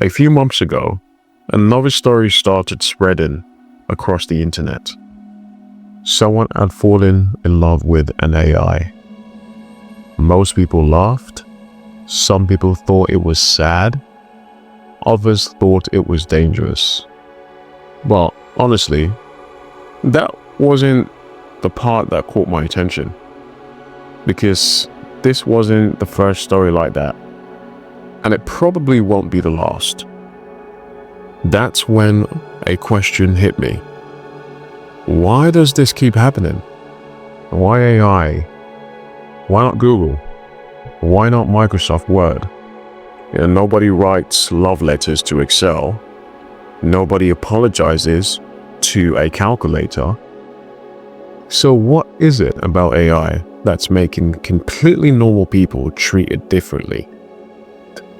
A few months ago, another story started spreading across the internet. Someone had fallen in love with an AI. Most people laughed. Some people thought it was sad. Others thought it was dangerous. But honestly, that wasn't the part that caught my attention, because this wasn't the first story like that, and it probably won't be the last. That's when a question hit me. Why does this keep happening? Why AI? Why not Google? Why not Microsoft Word? Nobody writes love letters to Excel. Nobody apologizes to a calculator. So what is it about AI that's making completely normal people treat it differently?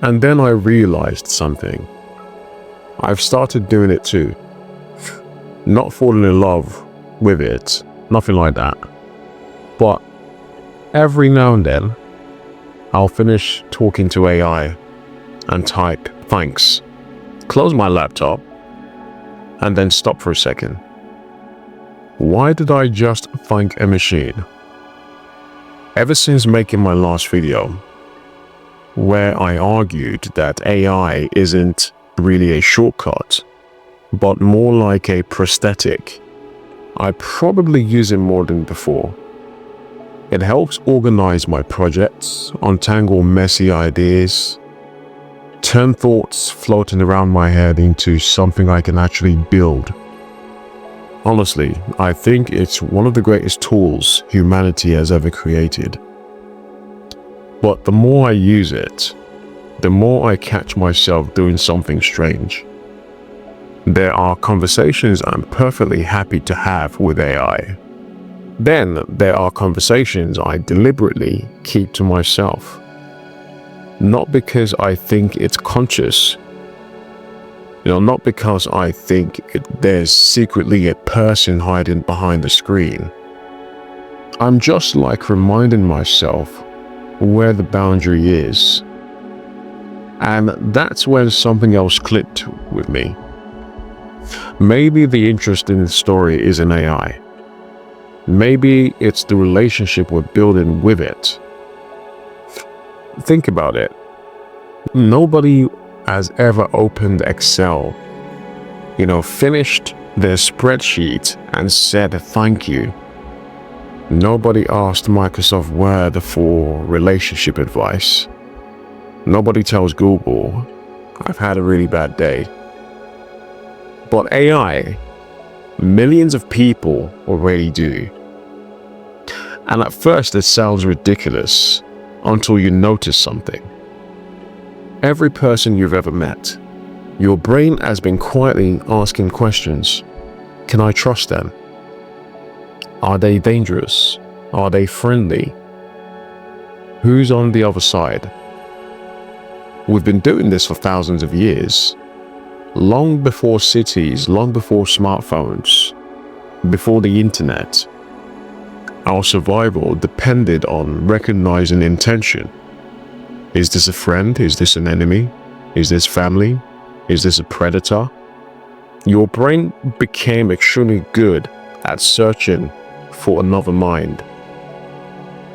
And then I realized something. I've started doing it too. Not falling in love with it, nothing like that. But every now and then, I'll finish talking to AI and type thanks, close my laptop, and then stop for a second. Why did I just thank a machine? Ever since making my last video, where I argued that AI isn't really a shortcut, but more like a prosthetic, I probably use it more than before. It helps organize my projects, untangle messy ideas, turn thoughts floating around my head into something I can actually build. Honestly, I think it's one of the greatest tools humanity has ever created. But the more I use it, the more I catch myself doing something strange. There are conversations I'm perfectly happy to have with AI. Then there are conversations I deliberately keep to myself. Not because I think it's conscious, not because I think there's secretly a person hiding behind the screen. I'm just like reminding myself where the boundary is. And that's when something else clicked with me. Maybe the interesting story is in AI. Maybe it's the relationship we're building with it. Think about it. Nobody has ever opened Excel, finished their spreadsheet and said thank you. Nobody asked Microsoft Word for relationship advice. Nobody tells Google, I've had a really bad day. But AI, millions of people already do. And at first it sounds ridiculous until you notice something. Every person you've ever met, your brain has been quietly asking questions. Can I trust them? Are they dangerous? Are they friendly? Who's on the other side? We've been doing this for thousands of years. Long before cities, long before smartphones, before the internet. Our survival depended on recognizing intention. Is this a friend? Is this an enemy? Is this family? Is this a predator? Your brain became extremely good at searching for another mind.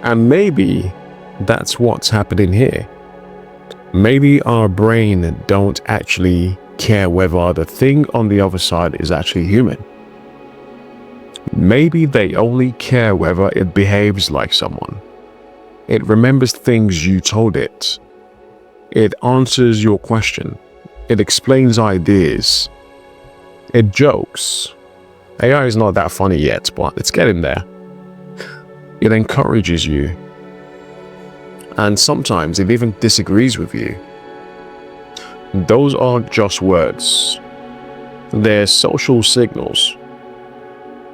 And maybe that's what's happening here. Maybe our brain don't actually care whether the thing on the other side is actually human. Maybe they only care whether it behaves like someone. It remembers things you told it. It answers your question. It explains ideas. It jokes. AI is not that funny yet, but it's getting there. It encourages you. And sometimes it even disagrees with you. Those aren't just words. They're social signals.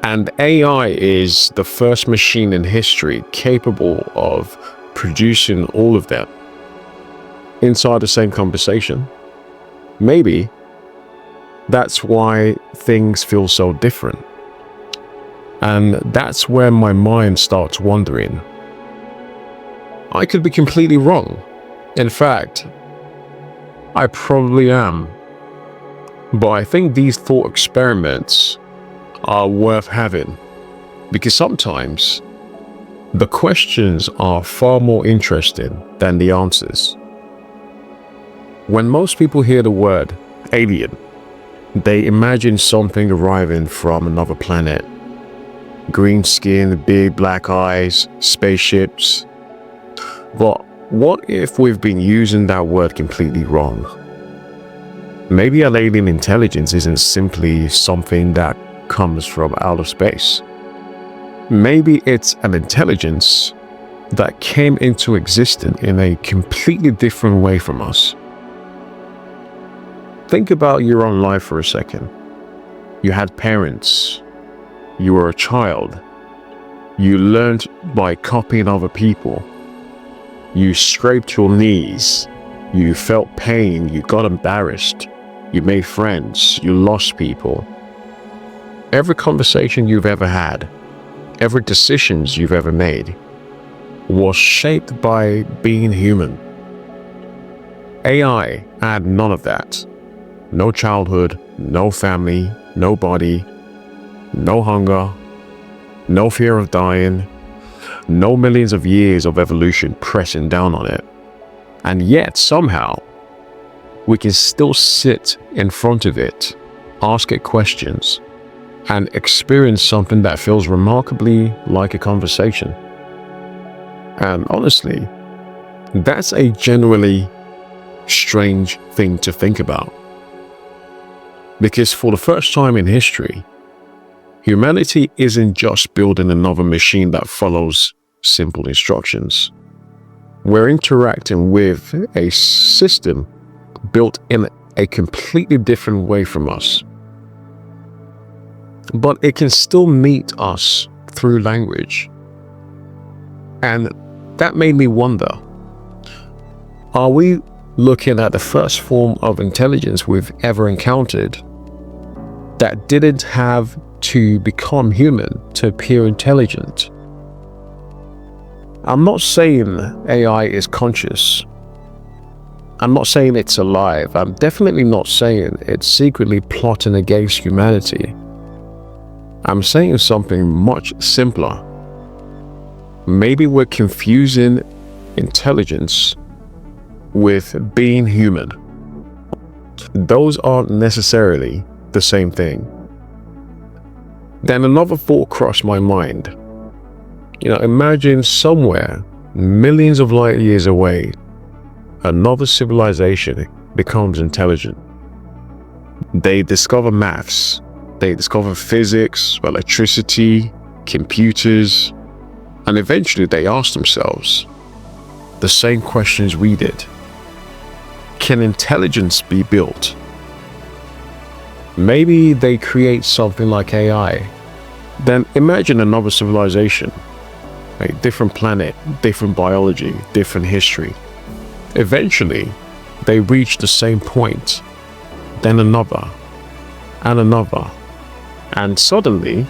And AI is the first machine in history capable of producing all of them inside the same conversation. Maybe that's why things feel so different. And that's where my mind starts wandering. I could be completely wrong. In fact, I probably am. But I think these thought experiments are worth having, because sometimes the questions are far more interesting than the answers. When most people hear the word alien, they imagine something arriving from another planet. Green skin, big black eyes, spaceships. But what if we've been using that word completely wrong? Maybe an alien intelligence isn't simply something that comes from outer space. Maybe it's an intelligence that came into existence in a completely different way from us. Think about your own life for a second. You had parents. You were a child. You learned by copying other people. You scraped your knees. You felt pain. You got embarrassed. You made friends. You lost people. Every conversation you've ever had, every decisions you've ever made, was shaped by being human. AI had none of that. No childhood, no family, no body, no hunger, no fear of dying, no millions of years of evolution pressing down on it. And yet, somehow, we can still sit in front of it, ask it questions, and experience something that feels remarkably like a conversation. And honestly, that's a genuinely strange thing to think about. Because for the first time in history, humanity isn't just building another machine that follows simple instructions. We're interacting with a system built in a completely different way from us. But it can still meet us through language. And that made me wonder, are we looking at the first form of intelligence we've ever encountered that didn't have to become human to appear intelligent? I'm not saying AI is conscious. I'm not saying it's alive. I'm definitely not saying it's secretly plotting against humanity. I'm saying something much simpler. Maybe we're confusing intelligence with being human. Those aren't necessarily the same thing. Then another thought crossed my mind. Imagine somewhere millions of light years away, another civilization becomes intelligent. They discover maths, they discover physics, electricity, computers, and eventually they ask themselves the same questions we did. Can intelligence be built? Maybe they create something like AI. Then imagine another civilization, a different planet, different biology, different history. Eventually, they reach the same point, then another, and another. And suddenly,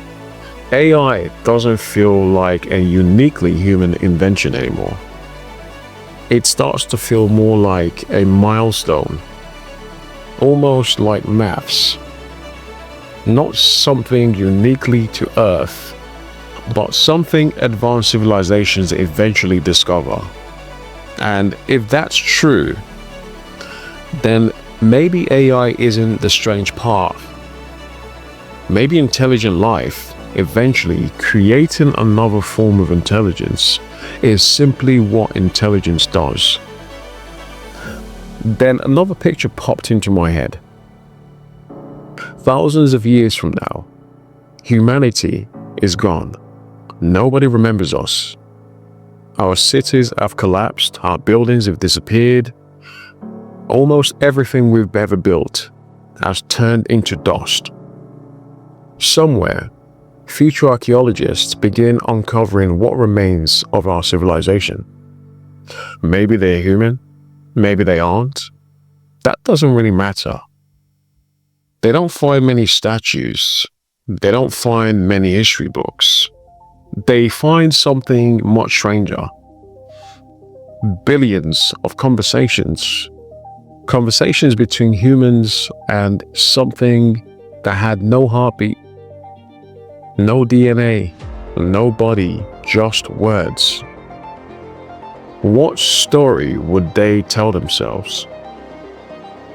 AI doesn't feel like a uniquely human invention anymore. It starts to feel more like a milestone, almost like maths. Not something uniquely to Earth, but something advanced civilizations eventually discover. And if that's true, then maybe AI isn't the strange part. Maybe intelligent life, eventually creating another form of intelligence, is simply what intelligence does. Then another picture popped into my head. Thousands of years from now, humanity is gone. Nobody remembers us. Our cities have collapsed, our buildings have disappeared. Almost everything we've ever built has turned into dust. Somewhere, future archaeologists begin uncovering what remains of our civilization. Maybe they're human, maybe they aren't. That doesn't really matter. They don't find many statues. They don't find many history books. They find something much stranger. Billions of conversations Conversations between humans and something that had no heartbeat, no DNA, no body, just words. What story would they tell themselves?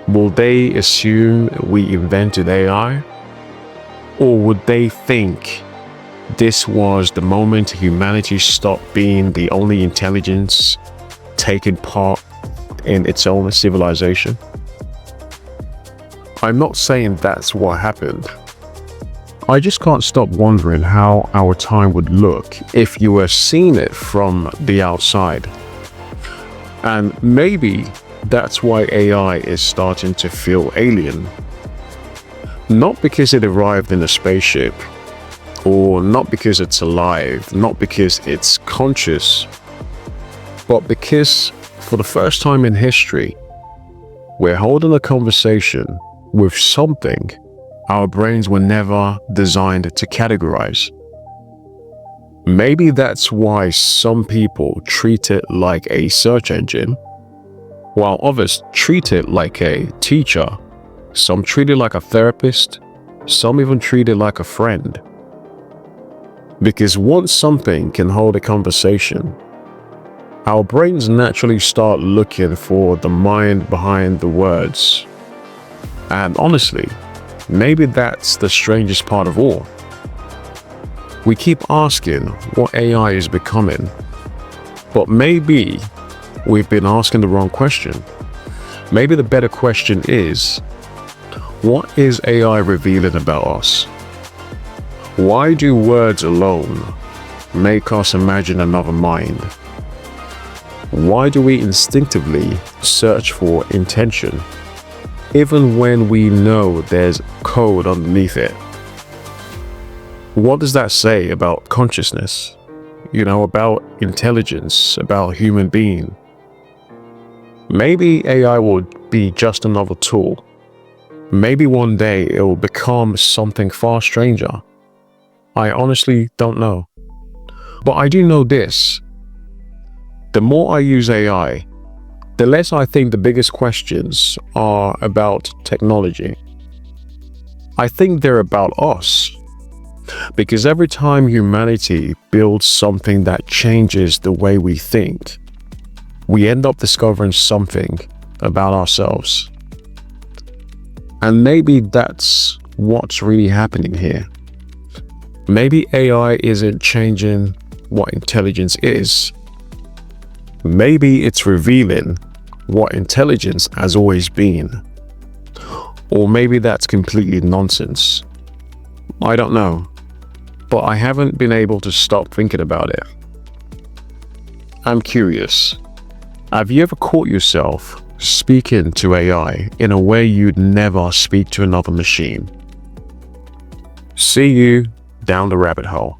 Will they assume we invented AI? Or would they think this was the moment humanity stopped being the only intelligence taking part in its own civilization? I'm not saying that's what happened. I just can't stop wondering how our time would look if you were seeing it from the outside. And maybe that's why AI is starting to feel alien. Not because it arrived in a spaceship, or not because it's alive, not because it's conscious, but because for the first time in history, we're holding a conversation with something our brains were never designed to categorize. Maybe that's why some people treat it like a search engine, while others treat it like a teacher. Some treat it like a therapist, some even treat it like a friend. Because once something can hold a conversation, our brains naturally start looking for the mind behind the words. And honestly, maybe that's the strangest part of all. We keep asking what AI is becoming, but maybe we've been asking the wrong question. Maybe the better question is, what is AI revealing about us? Why do words alone make us imagine another mind? Why do we instinctively search for intention, even when we know there's code underneath it? What does that say about consciousness? About intelligence, about human being? Maybe AI will be just another tool. Maybe one day it will become something far stranger. I honestly don't know. But I do know this. The more I use AI, the less I think the biggest questions are about technology. I think they're about us. Because every time humanity builds something that changes the way we think, we end up discovering something about ourselves. And maybe that's what's really happening here. Maybe AI isn't changing what intelligence is. Maybe it's revealing what intelligence has always been. Or maybe that's completely nonsense. I don't know. But I haven't been able to stop thinking about it. I'm curious. Have you ever caught yourself speaking to AI in a way you'd never speak to another machine? See you down the rabbit hole.